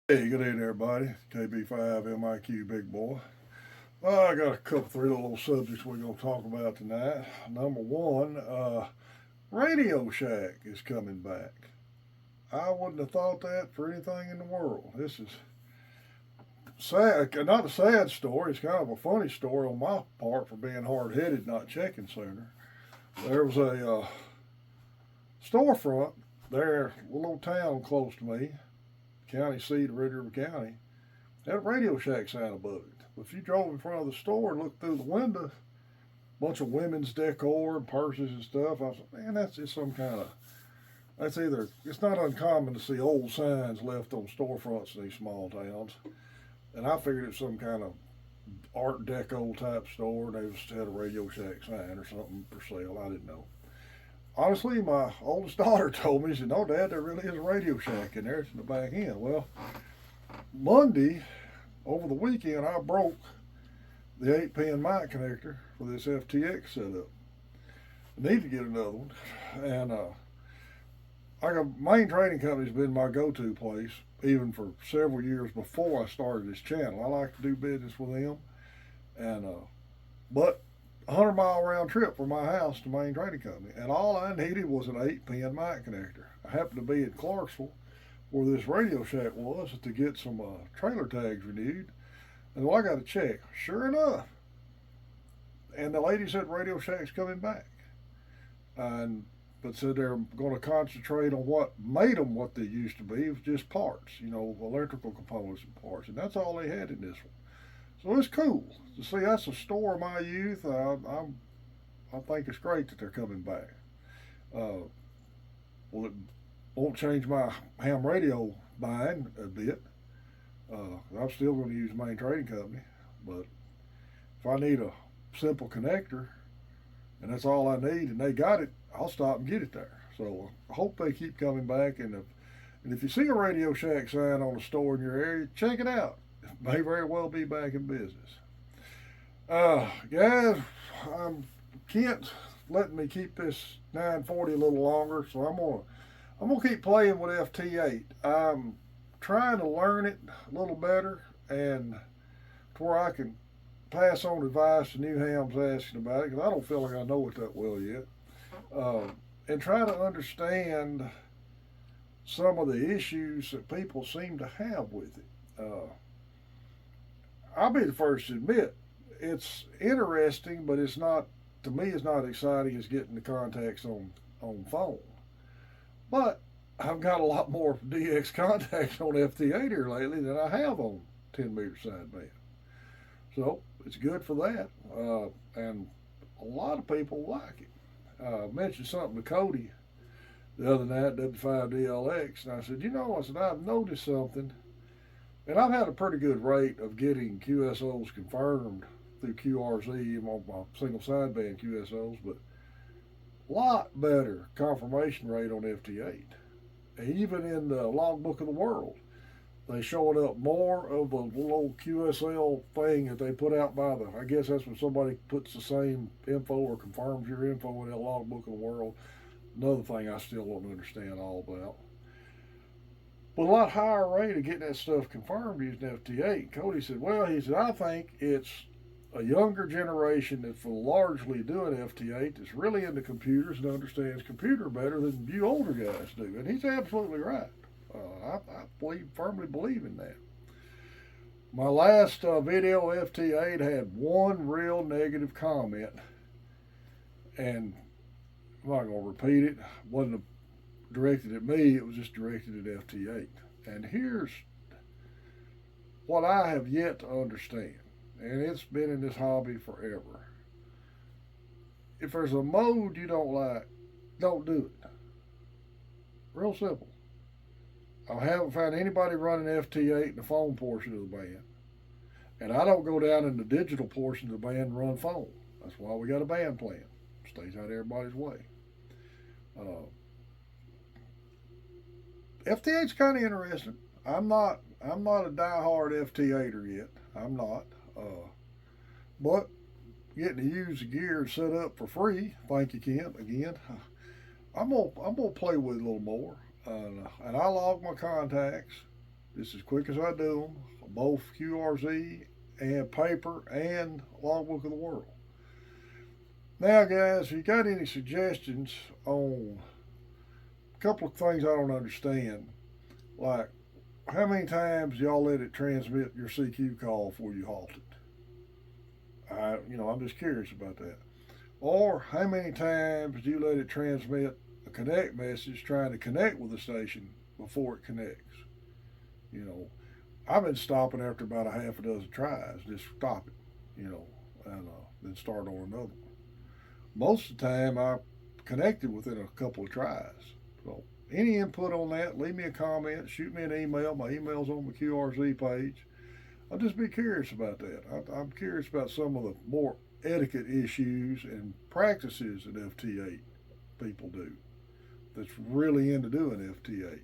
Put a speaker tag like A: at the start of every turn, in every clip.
A: Hey, good evening, everybody. KB5 MIQ Big Boy. Well, I got a couple, three little subjects we're going to talk about tonight. Number one, Radio Shack is coming back. I wouldn't have thought that for anything in the world. This is sad, not a sad story. It's kind of a funny story on my part for being hard headed, not checking sooner. There was a storefront there, a little town close to me, county seat of Red River County, had a Radio Shack sign above it. If you drove in front of the store and looked through the window, a bunch of women's decor and purses and stuff, I was like, man, that's just some kind of, that's either, it's not uncommon to see old signs left on storefronts in these small towns. And I figured it's some kind of Art Deco type store, and they just had a Radio Shack sign or something for sale. I didn't know. Honestly, my oldest daughter told me, she said, no, Dad, there really is a Radio Shack in there. It's in the back end. Well, Monday, over the weekend, I broke the 8-pin mic connector for this FTX setup. I need to get another one. And I got Main Trading Company's been my go-to place, even for several years before I started this channel. I like to do business with them. And but 100-mile round trip from my house to Main Trading Company, and all I needed was an 8-pin mic connector. I happened to be in Clarksville, where this Radio Shack was, to get some trailer tags renewed. And well, I got to check. Sure enough, and the lady said Radio Shack's coming back, and but said they're going to concentrate on what made them what they used to be. It was just parts, electrical components and parts, and that's all they had in this one. So it's cool to see. That's a store of my youth. I think it's great that they're coming back. Uh, well, it won't change my ham radio buying a bit. I'm still going to use Main Trading Company, but if I need a simple connector and that's all I need, and they got it, I'll stop and get it there. So I hope they keep coming back. And if you see a Radio Shack sign on a store in your area, check it out. It may very well be back in business. Guys, Kent letting me keep this 940 a little longer, so I'm gonna keep playing with FT8. I'm trying to learn it a little better, and to where I can pass on advice to new hams asking about it, because I don't feel like I know it that well yet. And try to understand some of the issues that people seem to have with it. I'll be the first to admit it's interesting, but it's not, to me, it's not exciting as getting the contacts on phone. But I've got a lot more DX contacts on FT8 here lately than I have on 10-meter sideband. So it's good for that. And a lot of people like it. I mentioned something to Cody the other night, W5DLX, and I said, I've noticed something. And I've had a pretty good rate of getting QSOs confirmed through QRZ on my single sideband QSOs, but a lot better confirmation rate on FT8. Even in the logbook of the world, they showing up more of the little QSL thing that they put out by I guess that's when somebody puts the same info or confirms your info in that logbook of the world. Another thing I still don't understand all about. But a lot higher rate of getting that stuff confirmed using FT8. Cody said, I think it's a younger generation that's largely doing FT8 that's really into computers and understands computer better than you older guys do. And he's absolutely right. I firmly believe in that. My last video, FT8, had one real negative comment, and I'm not going to repeat it. It wasn't directed at me, it was just directed at FT8. And here's what I have yet to understand, and it's been in this hobby forever. If there's a mode you don't like, don't do it. Real simple. I haven't found anybody running FT8 in the phone portion of the band. And I don't go down in the digital portion of the band and run phone. That's why we got a band plan. Stays out of everybody's way. FT8's kind of interesting. I'm not a diehard FT8er yet. I'm not. But getting to use the gear set up for free, thank you, Kent, again. I'm gonna play with it a little more. And I log my contacts just as quick as I do them, both QRZ and paper and Logbook of the World. Now, guys, if you got any suggestions on a couple of things I don't understand, like how many times y'all let it transmit your CQ call before you halt it? I'm just curious about that. Or how many times do you let it transmit a connect message trying to connect with the station before it connects? I've been stopping after about a half a dozen tries, just stop it, and then start on another one. Most of the time, I connected within a couple of tries. So, any input on that, leave me a comment, shoot me an email. My email's on the QRZ page. I'll just be curious about that. I'm curious about some of the more etiquette issues and practices that FT8 people do that's really into doing FT8.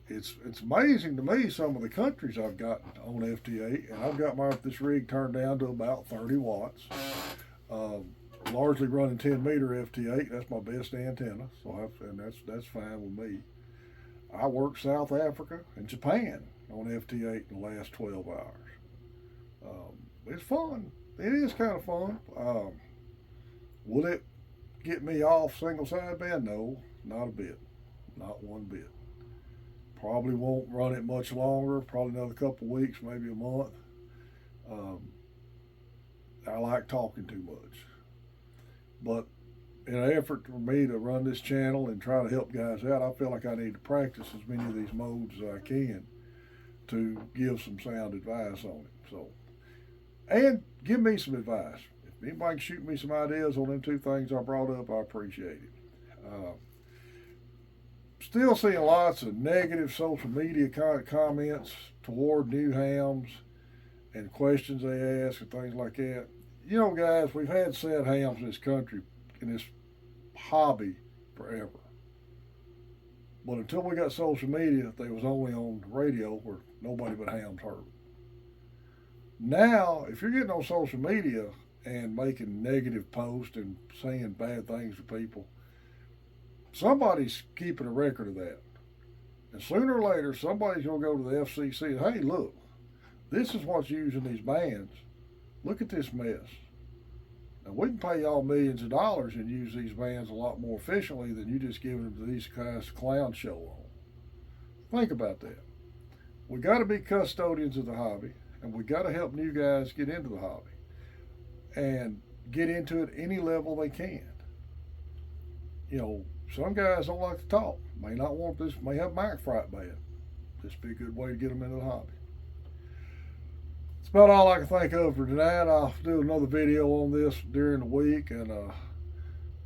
A: It's amazing to me some of the countries I've gotten on FT8, and I've got this rig turned down to about 30 watts. Largely running 10 meter FT8. That's my best antenna, and that's fine with me. I worked South Africa and Japan on FT8 in the last 12 hours. It's fun. It is kind of fun. Will it get me off single sideband? No, not a bit. Not one bit. Probably won't run it much longer. Probably another couple of weeks, maybe a month. I like talking too much. But in an effort for me to run this channel and try to help guys out, I feel like I need to practice as many of these modes as I can to give some sound advice on it. So, and give me some advice. If anybody can shoot me some ideas on them two things I brought up, I appreciate it. Still seeing lots of negative social media comments toward new hams and questions they ask and things like that. Guys, we've had sad hams in this country, in this hobby, forever. But until we got social media, they was only on radio where nobody but hams heard. Now, if you're getting on social media and making negative posts and saying bad things to people, somebody's keeping a record of that. And sooner or later, somebody's going to go to the FCC and, hey, look, this is what's using these bands. Look at this mess. Now, we can pay y'all millions of dollars and use these bands a lot more efficiently than you just giving them to these guys to clown show on. Think about that. We got to be custodians of the hobby, and we got to help new guys get into the hobby and get into it any level they can. Some guys don't like to talk. May not want this, may have mic fright bad. This would be a good way to get them into the hobby. That's about all I can think of for tonight. I'll do another video on this during the week, and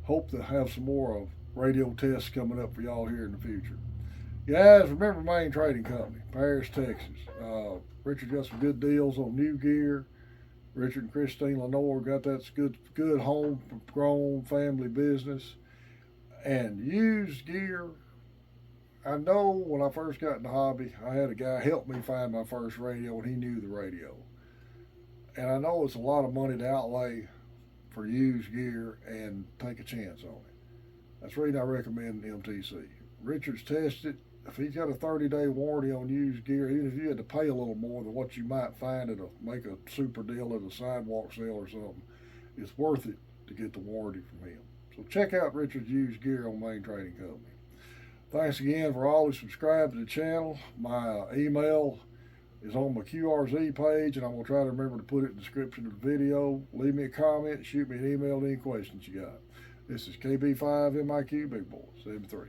A: hope to have some more of radio tests coming up for y'all here in the future. Guys, remember Main Trading Company, Paris, Texas. Richard got some good deals on new gear. Richard and Christine Lenore got that good homegrown family business. And used gear, I know when I first got in the hobby, I had a guy help me find my first radio, and he knew the radio. And I know it's a lot of money to outlay for used gear and take a chance on it. That's the reason I recommend MTC. Richard's tested. If he's got a 30-day warranty on used gear, even if you had to pay a little more than what you might find make a super deal at a sidewalk sale or something, it's worth it to get the warranty from him. So check out Richard's used gear on Main Trading Company. Thanks again for all who subscribe to the channel. My email is on my QRZ page, and I'm going to try to remember to put it in the description of the video. Leave me a comment, shoot me an email with any questions you got. This is KB5MIQ Big Boy 73.